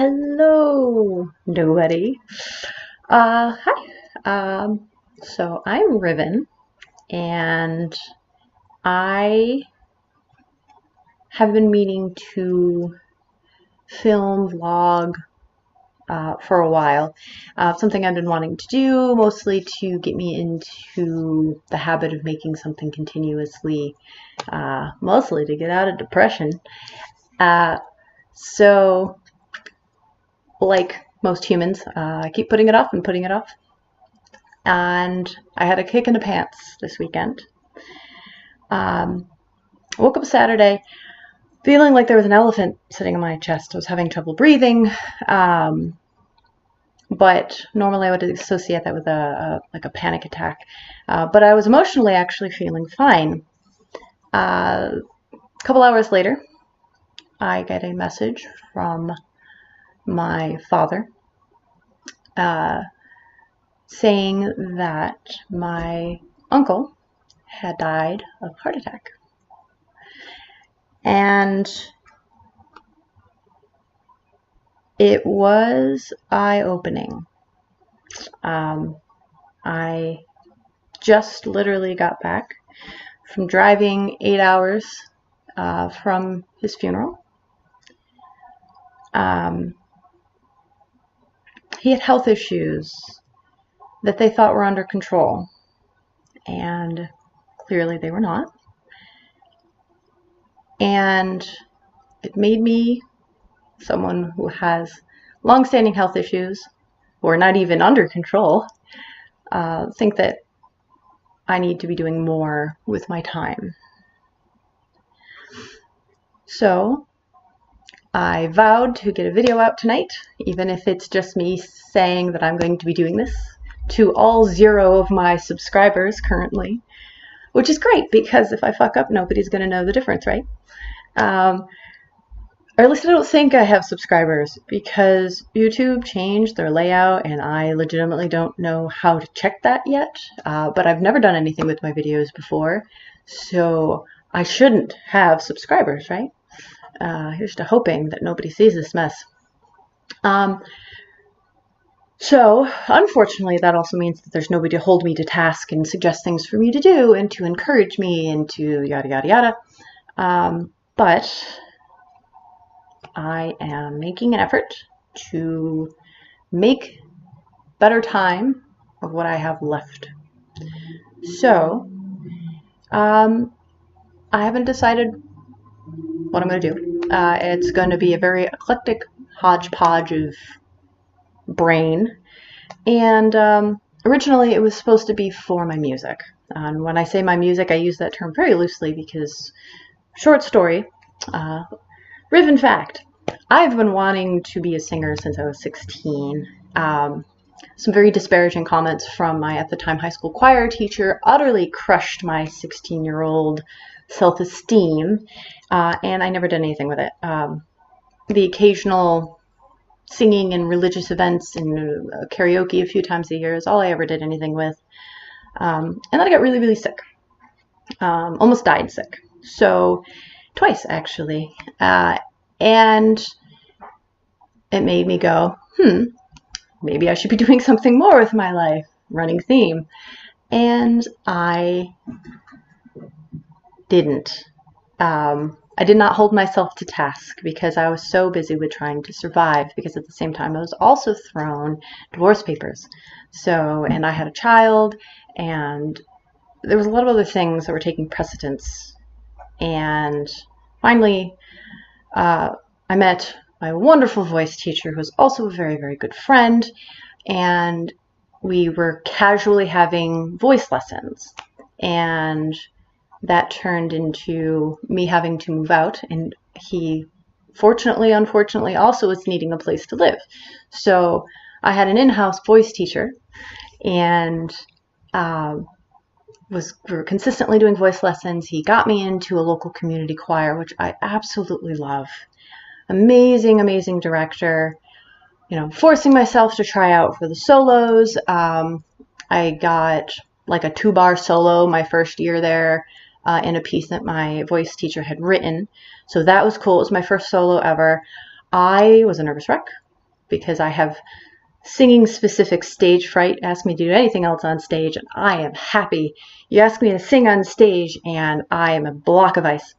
Hello, nobody. Hi. So I'm Riven, and I have been meaning to film, vlog for a while. Something I've been wanting to do, mostly to get me into the habit of making something continuously, mostly to get out of depression. Uh, so, like most humans, I keep putting it off and putting it off. And I had a kick in the pants this weekend. Um, Woke up Saturday feeling like there was an elephant sitting on my chest. I was having trouble breathing, but normally I would associate that with a panic attack. But I was emotionally actually feeling fine. A couple hours later, I get a message from my father saying that my uncle had died of heart attack. And it was eye-opening. I just literally got back from driving 8 hours from his funeral. He had health issues that they thought were under control, and clearly they were not. And it made me, someone who has long-standing health issues, or not even under control, think that I need to be doing more with my time. So I vowed to get a video out tonight, even if it's just me saying that I'm going to be doing this, to all 0 of my subscribers currently, which is great because if I fuck up, nobody's going to know the difference, right? Or at least I don't think I have subscribers because YouTube changed their layout and I legitimately don't know how to check that yet. But I've never done anything with my videos before, so I shouldn't have subscribers, right? Here's to hoping that nobody sees this mess. So, unfortunately, that also means that there's nobody to hold me to task and suggest things for me to do and to encourage me and to yada, yada, yada. But I am making an effort to make better time of what I have left. So, I haven't decided what I'm going to do. It's going to be a very eclectic hodgepodge of brain. And originally it was supposed to be for my music. And when I say my music, I use that term very loosely because, short story, Riven fact, I've been wanting to be a singer since I was 16. Some very disparaging comments from my, at the time, high school choir teacher utterly crushed my 16-year-old self-esteem, and I never did anything with it. The occasional singing in religious events and karaoke a few times a year is all I ever did anything with. And then I got really, really sick. Almost died sick. So, twice actually. And it made me go, maybe I should be doing something more with my life. Running theme. And I didn't. I did not hold myself to task because I was so busy with trying to survive, because at the same time I was also thrown divorce papers. So, and I had a child, and there was a lot of other things that were taking precedence. And finally, I met my wonderful voice teacher, who was also a very, very good friend, and we were casually having voice lessons. And that turned into me having to move out, and he, fortunately, unfortunately, also was needing a place to live. So I had an in-house voice teacher, and we were consistently doing voice lessons. He got me into a local community choir, which I absolutely love. Amazing, amazing director. You know, forcing myself to try out for the solos. I got like a 2-bar solo my first year there. In a piece that my voice teacher had written. So that was cool. It was my first solo ever. I was a nervous wreck. because I have singing specific stage fright. Ask me to do anything else on stage and I am happy. You ask me to sing on stage and I am a block of ice.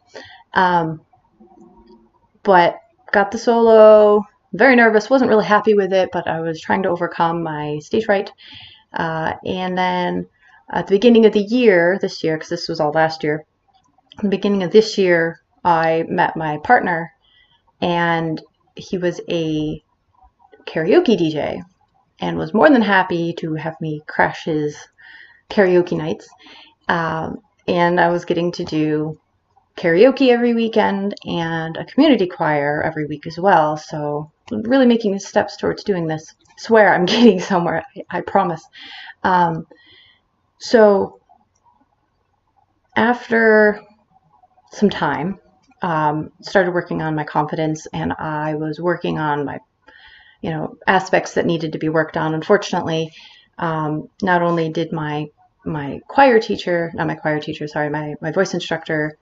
But got the solo, very nervous, wasn't really happy with it, but I was trying to overcome my stage fright. And then at the beginning of the year, this year, because this was all last year, at the beginning of this year, I met my partner, and he was a karaoke DJ and was more than happy to have me crash his karaoke nights. And I was getting to do karaoke every weekend and a community choir every week as well. So really making steps towards doing this. I swear I'm getting somewhere, I promise. So after some time, started working on my confidence, and I was working on my, aspects that needed to be worked on. Unfortunately, not only did my voice instructor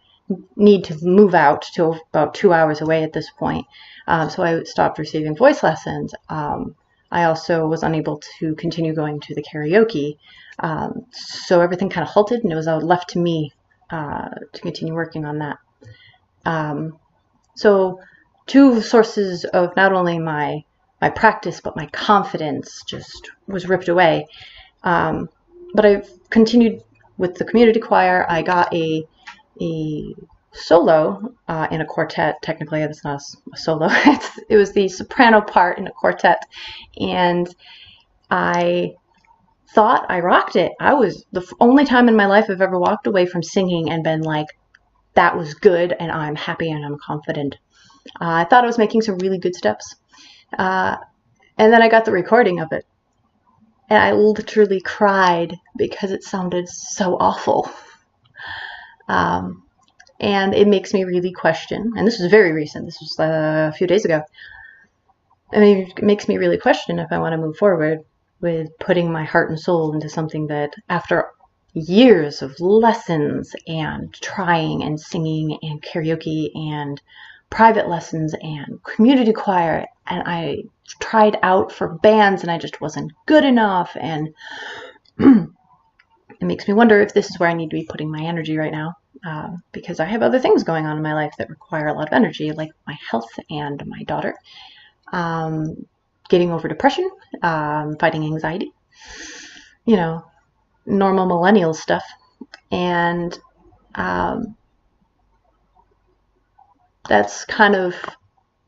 need to move out to about 2 hours away at this point. So I stopped receiving voice lessons. I also was unable to continue going to the karaoke. So everything kind of halted, and it was left to me to continue working on that. So two sources of not only my practice, but my confidence just was ripped away. But I've continued with the community choir. I got a solo in a quartet. Technically, that's not a solo. It was the soprano part in a quartet, and I thought I rocked it. I was the only time in my life I've ever walked away from singing and been like, that was good, and I'm happy and I'm confident. I thought I was making some really good steps. And then I got the recording of it, and I literally cried because it sounded so awful. And it makes me really question, and this was very recent, this was a few days ago. I mean, it makes me really question if I want to move forward with putting my heart and soul into something that, after years of lessons and trying and singing and karaoke and private lessons and community choir, and I tried out for bands and I just wasn't good enough, and it makes me wonder if this is where I need to be putting my energy right now, because I have other things going on in my life that require a lot of energy, like my health and my daughter, getting over depression, fighting anxiety, normal millennial stuff. And that's kind of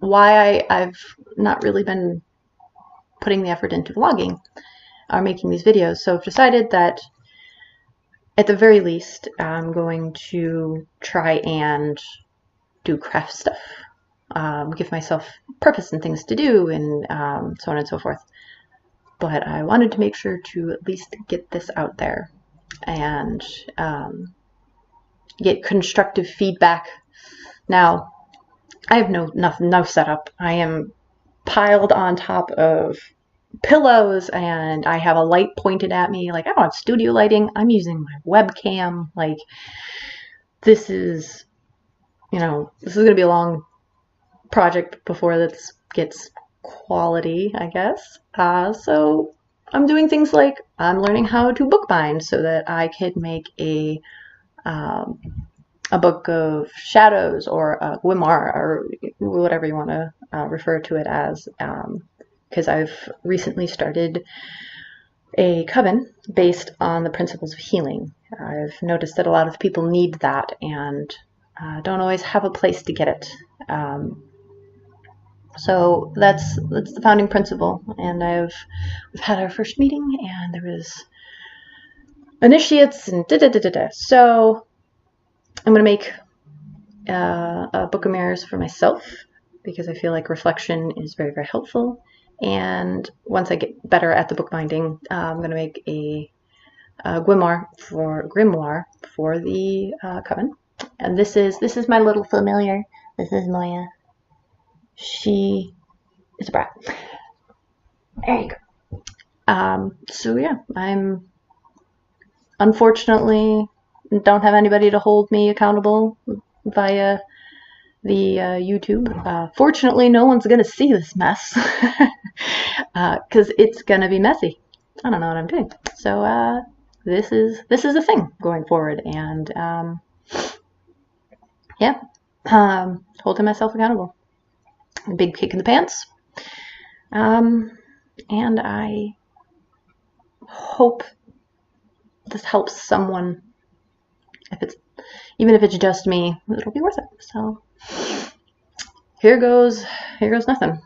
why I've not really been putting the effort into vlogging or making these videos. So I've decided that at the very least, I'm going to try and do craft stuff, give myself purpose and things to do, and so on and so forth. But I wanted to make sure to at least get this out there and get constructive feedback. Now, I have no setup. I am piled on top of pillows, and I have a light pointed at me. Like, I don't have studio lighting. I'm using my webcam. Like, this is going to be a long project before this gets quality, I guess. So I'm doing things like I'm learning how to bookbind so that I could make a book of shadows, or a grimoire, or whatever you want to refer to it as, because I've recently started a coven based on the principles of healing. I've noticed that a lot of people need that and don't always have a place to get it. So that's the founding principle, and we've had our first meeting, and there was initiates and da-da-da-da-da. So I'm going to make a book of mirrors for myself, because I feel like reflection is very, very helpful. And once I get better at the bookbinding, I'm going to make a grimoire for the coven. And this is my little familiar. This is Maya. She is a brat. There you go. So yeah, I'm unfortunately don't have anybody to hold me accountable via the YouTube. Fortunately, no one's gonna see this mess because it's gonna be messy. I don't know what I'm doing. So this is a thing going forward, and yeah, holding myself accountable. Big kick in the pants. And I hope this helps someone. Even if it's just me, it'll be worth it. So here goes nothing.